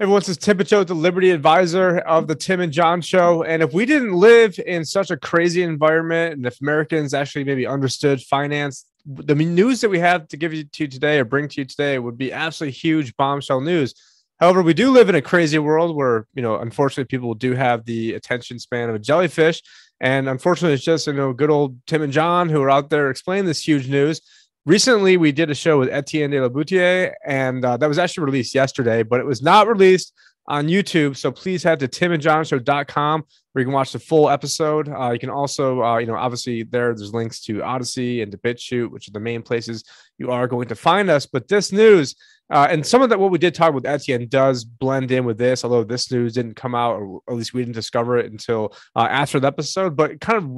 Everyone says Tim Picciott, the Liberty Advisor of the Tim and John Show. And if we didn't live in such a crazy environment, and if Americans actually maybe understood finance, the news that we have to give you to today or bring to you today would be absolutely huge bombshell news. However, we do live in a crazy world where, unfortunately, people do have the attention span of a jellyfish. And unfortunately, it's just, good old Tim and John who are out there explaining this huge news. Recently, we did a show with Etienne de la Boutier, and that was actually released yesterday, but it was not released on YouTube. So please head to timandjohnshow.com where you can watch the full episode. You can also, obviously there's links to Odyssey and to BitChute, which are the main places you are going to find us. But this news and some of that, what we did talk with Etienne does blend in with this, although this news didn't come out, or at least we didn't discover it until after the episode, but kind of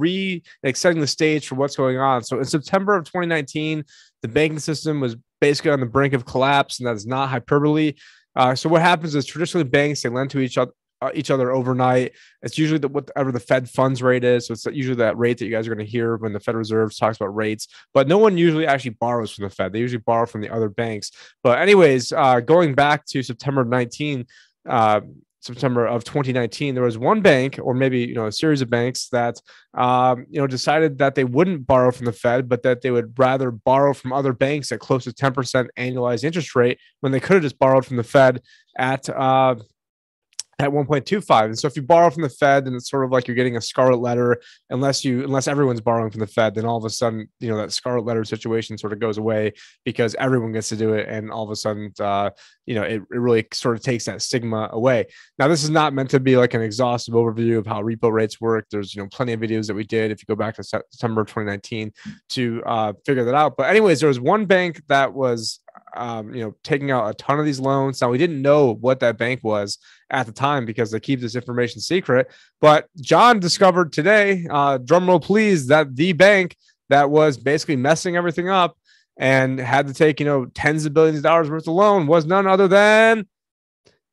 setting the stage for what's going on. So in September of 2019, the banking system was basically on the brink of collapse, and that is not hyperbole. So what happens is traditionally banks, they lend to each other overnight. It's usually whatever the Fed funds rate is. So it's usually that rate that you guys are going to hear when the Federal Reserve talks about rates, but no one usually actually borrows from the Fed. They usually borrow from the other banks. But anyways, going back to September of 2019, there was one bank, or maybe, a series of banks that, decided that they wouldn't borrow from the Fed, but that they would rather borrow from other banks at close to 10% annualized interest rate when they could have just borrowed from the Fed at 1.25. And so if you borrow from the Fed, then it's sort of like you're getting a scarlet letter, unless everyone's borrowing from the Fed, then all of a sudden, that scarlet letter situation sort of goes away because everyone gets to do it. And all of a sudden, it really sort of takes that stigma away. Now, this is not meant to be like an exhaustive overview of how repo rates work. There's, plenty of videos that we did, if you go back to September of 2019 to figure that out. But anyways, there was one bank that was, taking out a ton of these loans. Now, we didn't know what that bank was at the time because they keep this information secret. But John discovered today, drumroll please, that the bank that was basically messing everything up and had to take, tens of billions of dollars worth of loan was none other than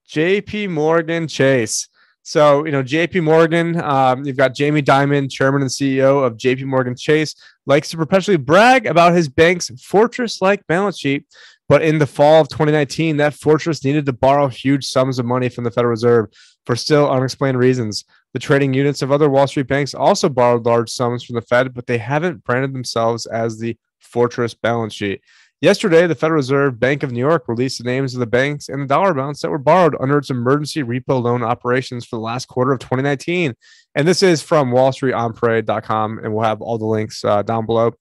JP Morgan Chase. So, JP Morgan, you've got Jamie Dimon, chairman and CEO of JP Morgan Chase, likes to perpetually brag about his bank's fortress-like balance sheet. But in the fall of 2019, that fortress needed to borrow huge sums of money from the Federal Reserve for still unexplained reasons. The trading units of other Wall Street banks also borrowed large sums from the Fed, but they haven't branded themselves as the fortress balance sheet. Yesterday, the Federal Reserve Bank of New York released the names of the banks and the dollar amounts that were borrowed under its emergency repo loan operations for the last quarter of 2019. And this is from wallstreetonparade.com, and we'll have all the links down below.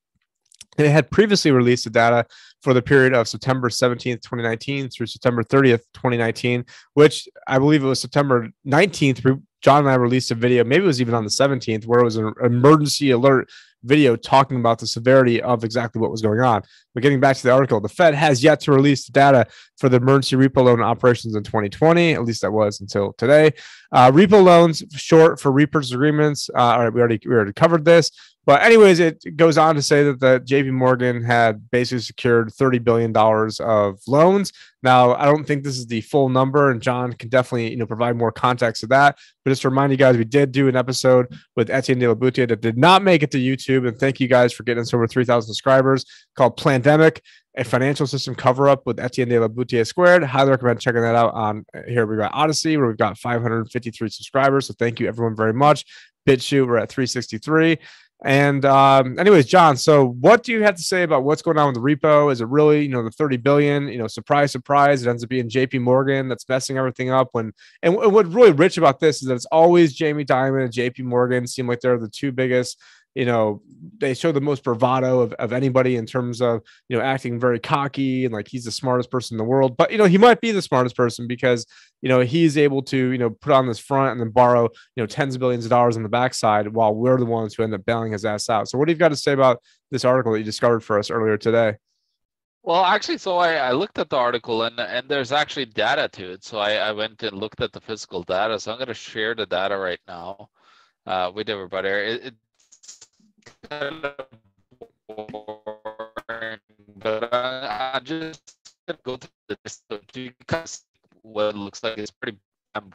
And it had previously released the data for the period of September 17th, 2019 through September 30th, 2019, which I believe it was September 19th. John and I released a video, maybe it was even on the 17th, where it was an emergency alert video talking about the severity of exactly what was going on. But getting back to the article, the Fed has yet to release the data for the emergency repo loan operations in 2020. At least that was until today. Repo loans, short for repurchase agreements. All right, we already covered this. But anyways, it goes on to say that the JP Morgan had basically secured $30 billion of loans. Now, I don't think this is the full number, and John can definitely, provide more context to that. But just to remind you guys, we did do an episode with Etienne de la Boutier that did not make it to YouTube. And thank you guys for getting us over 3,000 subscribers, called Plandemic, a financial system cover-up with Etienne de la Boutier squared. Highly recommend checking that out on here. We've got Odyssey, where we've got 553 subscribers. So thank you everyone very much. BitChute, we're at 363. And anyways, John, so what do you have to say about what's going on with the repo? Is it really, the 30 billion, surprise, surprise, it ends up being JP Morgan that's messing everything up and what's really rich about this is that it's always Jamie Dimon and JP Morgan seem like they're the two biggest, they show the most bravado of anybody in terms of, acting very cocky and like he's the smartest person in the world. But, he might be the smartest person because, he's able to, put on this front and then borrow, tens of billions of dollars on the backside while we're the ones who end up bailing his ass out. So what do you got to say about this article that you discovered for us earlier today? Well, actually, so I looked at the article and there's actually data to it. So I went and looked at the physical data. So I'm going to share the data right now with everybody. It's kind of boring, but I just go through this because what looks like it's pretty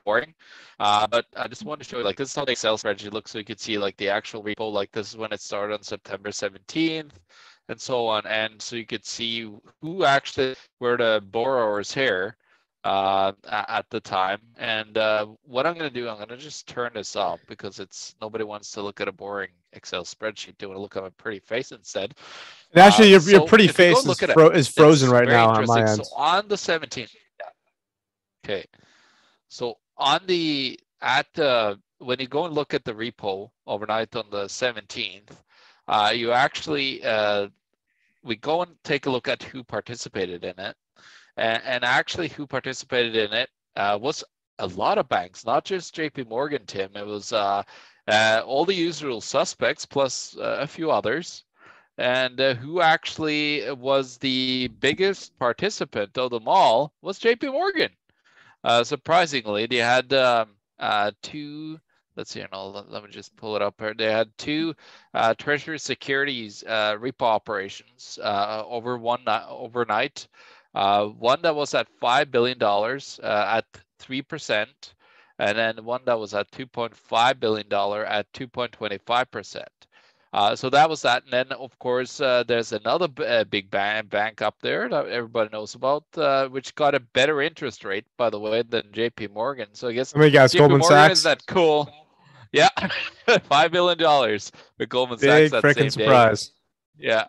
boring. But I just want to show you, like, this is how the Excel spreadsheet looks, so you can see like the actual repo. Like this is when it started on September 17th. And so on, and so you could see who actually were the borrowers here. at the time. And what I'm going to do, I'm going to just turn this off because nobody wants to look at a boring Excel spreadsheet. They want to look at my pretty face instead. And actually, your So pretty if we go face look at it, is frozen it's right very now on interesting. my So end. on the 17th, okay. So when you go and look at the repo overnight on the 17th, you actually we go and take a look at who participated in it, and actually who participated in it was a lot of banks, not just JP Morgan, Tim. It was all the usual suspects plus a few others. And who actually was the biggest participant of them all was JP Morgan. Surprisingly, they had two. Let's see. No, let me just pull it up here. They had two Treasury securities repo operations overnight. One that was at $5 billion at 3%, and then one that was at $2.5 billion at 2.25%. So that was that. And then, of course, there's another big bank up there that everybody knows about, which got a better interest rate, by the way, than JP Morgan. So I guess Let me guess, JP Goldman Morgan Sachs. is that cool. Yeah, $5 billion with Goldman Sachs Big that freaking same surprise. day. Yeah.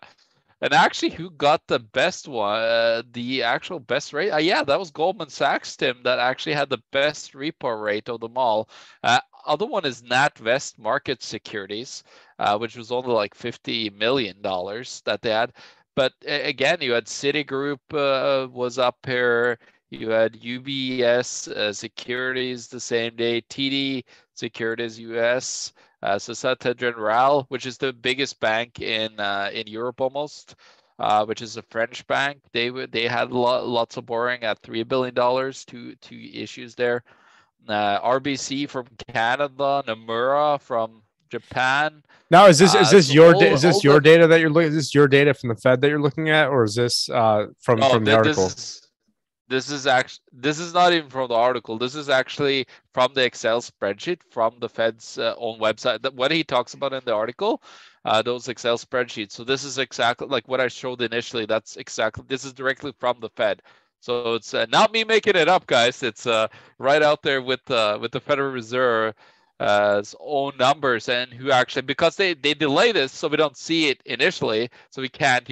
And actually, who got the best one, the actual best rate? Yeah, that was Goldman Sachs, Tim, that actually had the best repo rate of them all. Other one is NatWest Market Securities, which was only like $50 million that they had. But again, you had Citigroup was up here. You had UBS Securities the same day, TD Securities US, Societe Generale, which is the biggest bank in Europe almost, which is a French bank. They had lots of borrowing at $3 billion, two issues there. RBC from Canada, Nomura from Japan. Now, is this So your data that you're looking? Is this your data from the Fed that you're looking at, or is this from the article? This is not even from the article. This is actually from the Excel spreadsheet from the Fed's own website. What he talks about in the article, those Excel spreadsheets. So this is exactly like what I showed initially. This is directly from the Fed. So it's not me making it up, guys. It's right out there with the Federal Reserve own numbers, and who actually, because they delay this so we don't see it initially, so we can't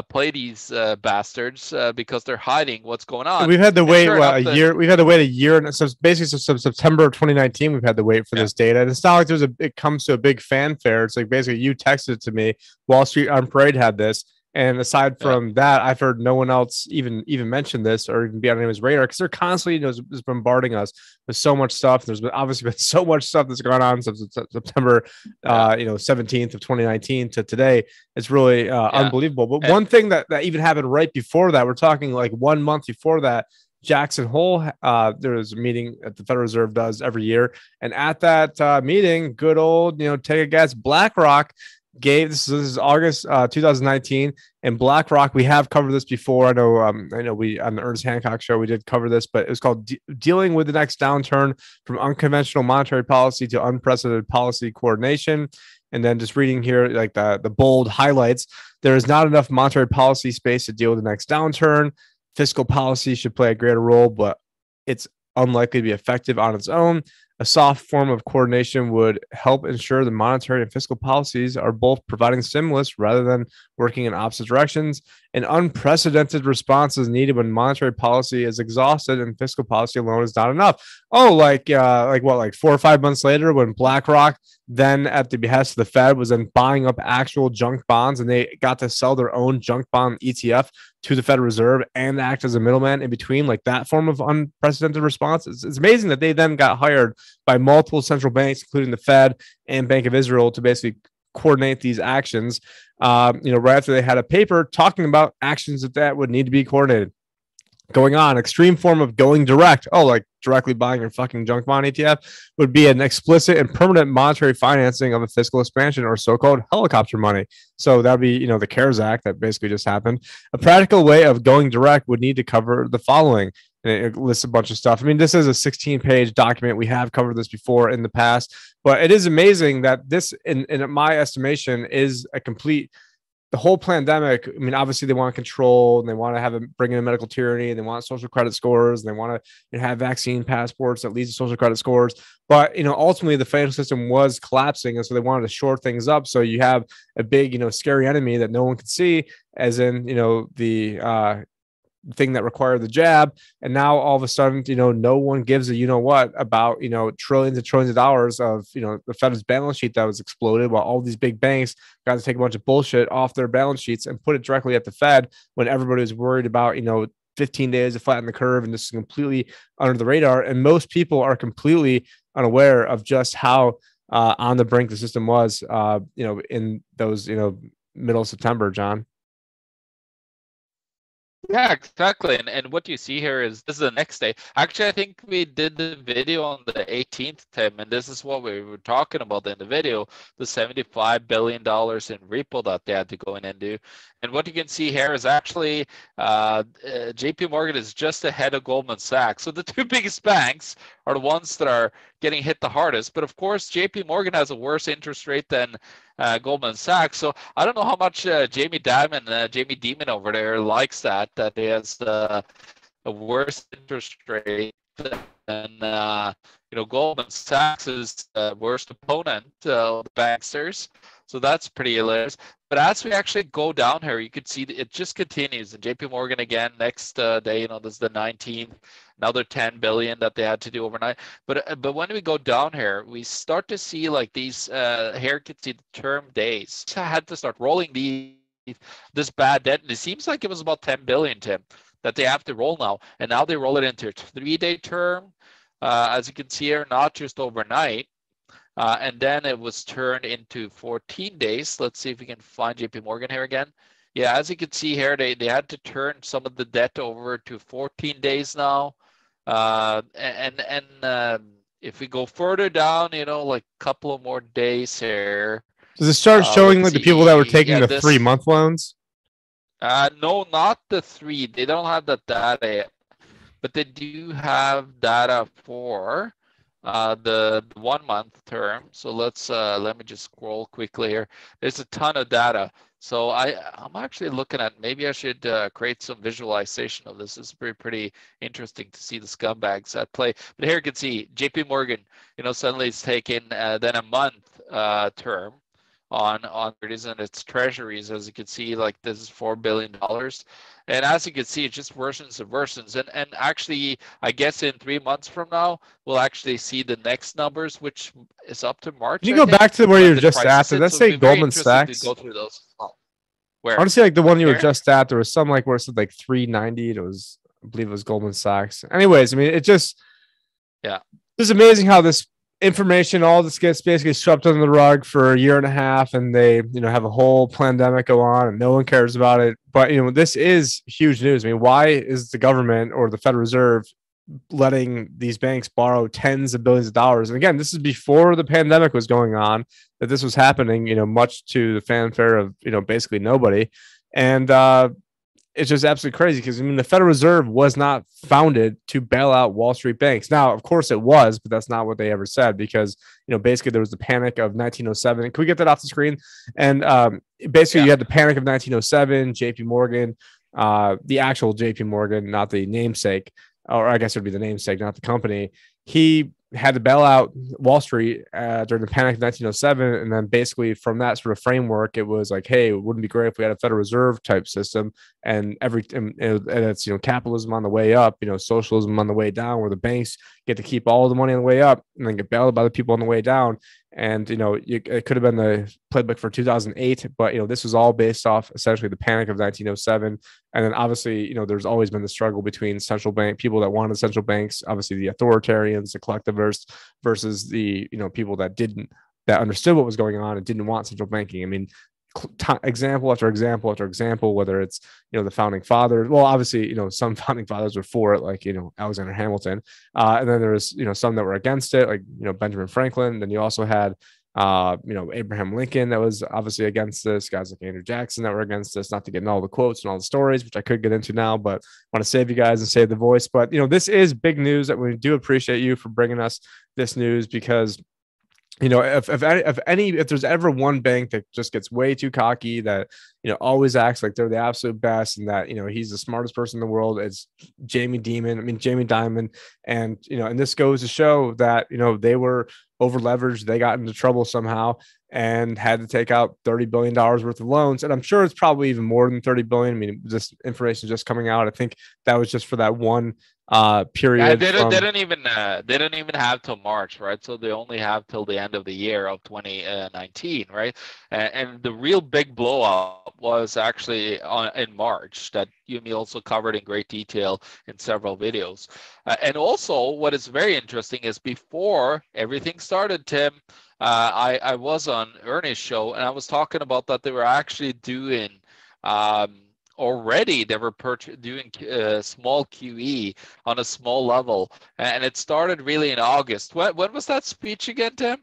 play these bastards because they're hiding what's going on. We've had to wait a year. We've had to wait a year. So basically, since September of 2019, we've had to wait for this data. And it's not like it comes to a big fanfare. It's like basically you texted it to me. Wall Street on Parade had this. And aside from that, I've heard no one else even mention this or even be on anyone's radar, because they're constantly just bombarding us with so much stuff. There's obviously been so much stuff that's gone on since September 17th of 2019 to today. It's really unbelievable. But one thing that even happened right before that, we're talking like 1 month before that, Jackson Hole, there was a meeting that the Federal Reserve does every year. And at that meeting, good old, take a guess, BlackRock this is August 2019, and BlackRock, we have covered this before. I know we on the Ernest Hancock show we did cover this, but it was called dealing with the next downturn, from unconventional monetary policy to unprecedented policy coordination. And then just reading here, like the bold highlights, there is not enough monetary policy space to deal with the next downturn. Fiscal policy should play a greater role, but it's unlikely to be effective on its own. A soft form of coordination would help ensure the monetary and fiscal policies are both providing stimulus rather than working in opposite directions. An unprecedented response is needed when monetary policy is exhausted and fiscal policy alone is not enough. Oh, like 4 or 5 months later, when BlackRock, then at the behest of the Fed, was then buying up actual junk bonds, and they got to sell their own junk bond ETF to the Federal Reserve and act as a middleman in between, like that form of unprecedented response. It's amazing that they then got hired by multiple central banks, including the Fed and Bank of Israel, to basically coordinate these actions. Right after they had a paper talking about actions that would need to be coordinated. Going on, extreme form of going direct. Oh, like directly buying your fucking junk bond ETF would be an explicit and permanent monetary financing of a fiscal expansion, or so-called helicopter money. So that'd be, the CARES Act that basically just happened. A practical way of going direct would need to cover the following. And it lists a bunch of stuff. I mean, this is a 16-page document. We have covered this before in the past, but it is amazing that this, in my estimation, is a complete the whole pandemic, I mean, obviously they want control and they want to have bring in a medical tyranny and they want social credit scores and they want to have vaccine passports that leads to social credit scores. But, ultimately the financial system was collapsing. And so they wanted to shore things up. So you have a big, scary enemy that no one could see, as in, the thing that required the jab. And now all of a sudden, no one gives a what about trillions and trillions of dollars of the Fed's balance sheet that was exploded, while all these big banks got to take a bunch of bullshit off their balance sheets and put it directly at the Fed, when everybody was worried about 15 days to flatten the curve, and this is completely under the radar. And most people are completely unaware of just how on the brink the system was in those middle of September, John. Yeah, exactly. And what you see here is this is the next day. Actually, I think we did the video on the 18th, Tim, and this is what we were talking about in the video, the $75 billion in repo that they had to go in and do. And what you can see here is actually JP Morgan is just ahead of Goldman Sachs. So the two biggest banks are the ones that are getting hit the hardest. But of course, JP Morgan has a worse interest rate than Goldman Sachs. So I don't know how much Jamie Dimon over there likes that he has a worse interest rate than Goldman Sachs' worst opponent, the banksters. So that's pretty hilarious. But as we actually go down here, you could see it just continues. And JP Morgan again next day, this is the 19th, another 10 billion that they had to do overnight. But when we go down here, we start to see like these here you can see the term days. I had to start rolling this bad debt. And it seems like it was about 10 billion, Tim, that they have to roll now. And now they roll it into a 3-day term. As you can see here, not just overnight. And then it was turned into 14 days. Let's see if we can find JP Morgan here again. Yeah, as you can see here, they had to turn some of the debt over to 14 days now. If we go further down, like a couple of more days here. Does it start showing like the people that were taking the 3-month loans? No, not the 3. They don't have that data yet. But they do have data for the 1-month term. So let me just scroll quickly here. There's a ton of data. So I'm actually looking at, maybe I should create some visualization of this. It's pretty interesting to see the scumbags at play. But here you can see JP Morgan, suddenly it's taken then a month term on its treasuries. As you can see, like this is $4 billion. And as you can see, it just worsens and worsens. And actually, I guess in 3 months from now, we'll actually see the next numbers, which is up to March. Can you go back to where you were just at? Did that say Goldman Sachs? To go through those. Where? Honestly, like the one you were just at, there was some like where it said like 390. It was, I believe it was Goldman Sachs. Anyways, I mean, it just, yeah, it's amazing how this information, all this gets basically swept under the rug for a year and a half, and they have a whole pandemic go on and no one cares about it. But this is huge news. I mean, why is the government or the Federal Reserve letting these banks borrow tens of billions of dollars? And again, this is before the pandemic was going on, that this was happening, much to the fanfare of basically nobody. And it's just absolutely crazy, because the Federal Reserve was not founded to bail out Wall Street banks. Now, of course it was, but that's not what they ever said, because basically there was the panic of 1907. Can we get that off the screen? And basically you had the panic of 1907, JP Morgan, the actual JP Morgan, not the namesake, or I guess it would be the namesake, not the company. He had to bail out Wall Street during the panic of 1907. And then basically from that sort of framework, it was like, hey, it wouldn't be great if we had a Federal Reserve type system, and it's, capitalism on the way up, socialism on the way down, where the banks get to keep all the money on the way up and then get bailed by the people on the way down. And, it could have been the playbook for 2008, but, this was all based off essentially the panic of 1907. And then obviously, there's always been the struggle between central bank people that wanted central banks, obviously the authoritarians, the collectivists, versus the, people that understood what was going on and didn't want central banking. I mean, example after example after example, whether it's the founding fathers. Well, obviously some founding fathers were for it, like Alexander Hamilton, and then there was some that were against it, like Benjamin Franklin. Then you also had Abraham Lincoln that was obviously against this, guys like Andrew Jackson that were against this. Not to get in all the quotes and all the stories, which I could get into now, but I want to save you guys and save the voice. But this is big news, that we do appreciate you for bringing us this news, because if there's ever one bank that just gets way too cocky, that always acts like they're the absolute best, and that he's the smartest person in the world, it's Jamie Dimon. And this goes to show that they were over leveraged, they got into trouble somehow and had to take out $30 billion worth of loans. And I'm sure it's probably even more than 30 billion. I mean, this information just coming out. I think that was just for that one period. They didn't even have till March, right? So they only have till the end of the year of 2019, right? And the real big blow up was actually in March, that Yumi also covered in great detail in several videos. And also, what is very interesting is before everything started, Tim, I was on Ernie's show and I was talking about that they were actually doing already they were doing small QE on a small level, and it started really in August. When was that speech again, Tim?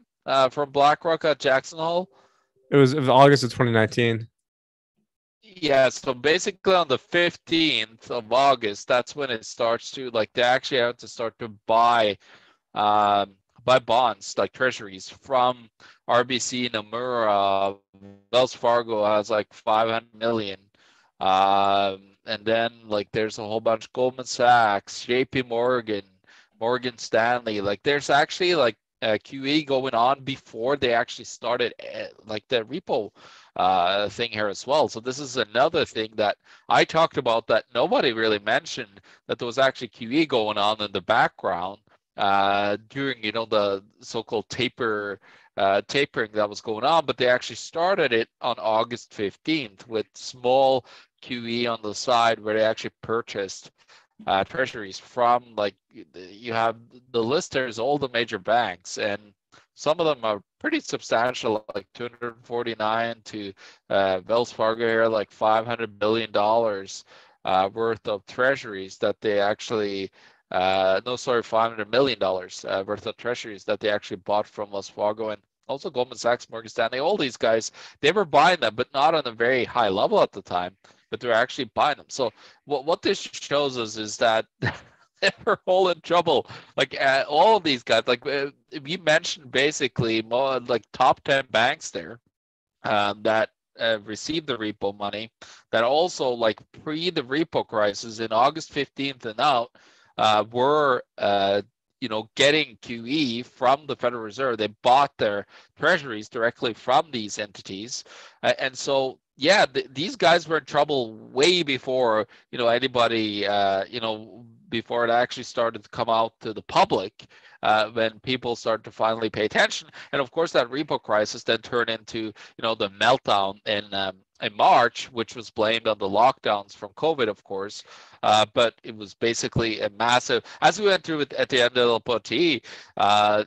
From BlackRock at Jackson Hole? It was August of 2019. Yeah, so basically on the 15th of August, that's when it starts to, like, they actually have to start to buy bonds, like treasuries from RBC, Nomura. Wells Fargo has like 500 million. And then like there's a whole bunch, Goldman Sachs, JP Morgan, Morgan Stanley. Like there's actually like QE going on before they actually started like the repo thing here as well. So this is another thing that I talked about that nobody really mentioned, that there was actually QE going on in the background during the so-called tapering that was going on. But they actually started it on August 15th with small QE on the side, where they actually purchased treasuries from, like, you have the listers, all the major banks, and some of them are pretty substantial, like 249 to Wells Fargo here, like $500 billion worth of treasuries that they actually $500 million worth of treasuries that they actually bought from Wells Fargo. And also Goldman Sachs, Morgan Stanley, all these guys, they were buying them, but not on a very high level at the time, but they're actually buying them. So what this shows us is that they were all in trouble. Like all of these guys, like we mentioned basically more like top 10 banks there that received the repo money, that also like pre the repo crisis in August 15th and out were getting QE from the Federal Reserve. They bought their treasuries directly from these entities. And so, yeah, these guys were in trouble way before, anybody, before it actually started to come out to the public, when people started to finally pay attention. And of course, that repo crisis then turned into, the meltdown in March, which was blamed on the lockdowns from COVID, of course. But it was basically a massive, as we went through at the end of the LPT,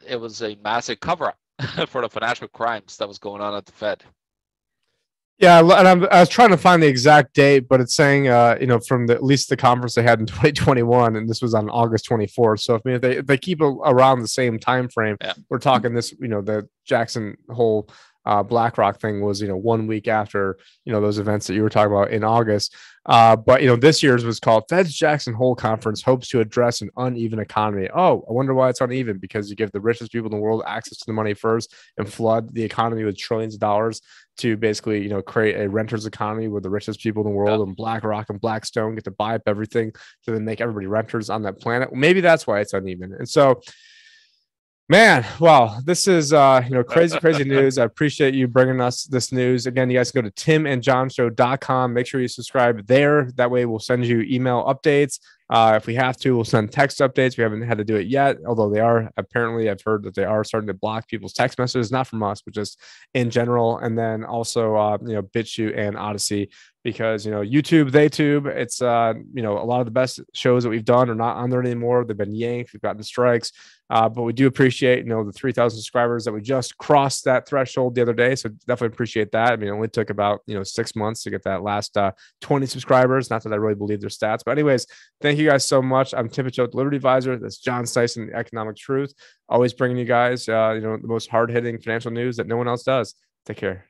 it was a massive cover-up for the financial crimes that was going on at the Fed. Yeah, and I was trying to find the exact date, but it's saying, from at least the conference they had in 2021, and this was on August 24th. So if they keep around the same time frame, yeah, we're talking this, the Jackson Hole BlackRock thing was 1 week after those events that you were talking about in August. But this year's was called Fed's Jackson Hole Conference hopes to address an uneven economy. Oh, I wonder why it's uneven, because you give the richest people in the world access to the money first and flood the economy with trillions of dollars to basically create a renter's economy where the richest people in the world and BlackRock and Blackstone get to buy up everything to then make everybody renters on that planet. Well, maybe that's why it's uneven. And so, man, wow, this is crazy news. I appreciate you bringing us this news. Again, you guys can go to timandjonshow.com. Make sure you subscribe there. That way we'll send you email updates. If we have to, we'll send text updates. We haven't had to do it yet, although they are, apparently I've heard that they are starting to block people's text messages, not from us, but just in general. And then also, BitChute and Odyssey, because, YouTube, TheYTube, it's, a lot of the best shows that we've done are not on there anymore. They've been yanked. We've gotten strikes. But we do appreciate, the 3,000 subscribers that we just crossed that threshold the other day. So definitely appreciate that. I mean, it only took about, 6 months to get that last 20 subscribers. Not that I really believe their stats, but anyways, thank you guys so much. I'm Tim Picciott, LibertyAdvisor. That's John Styson, the Economic Truth. Always bringing you guys, the most hard hitting financial news that no one else does. Take care.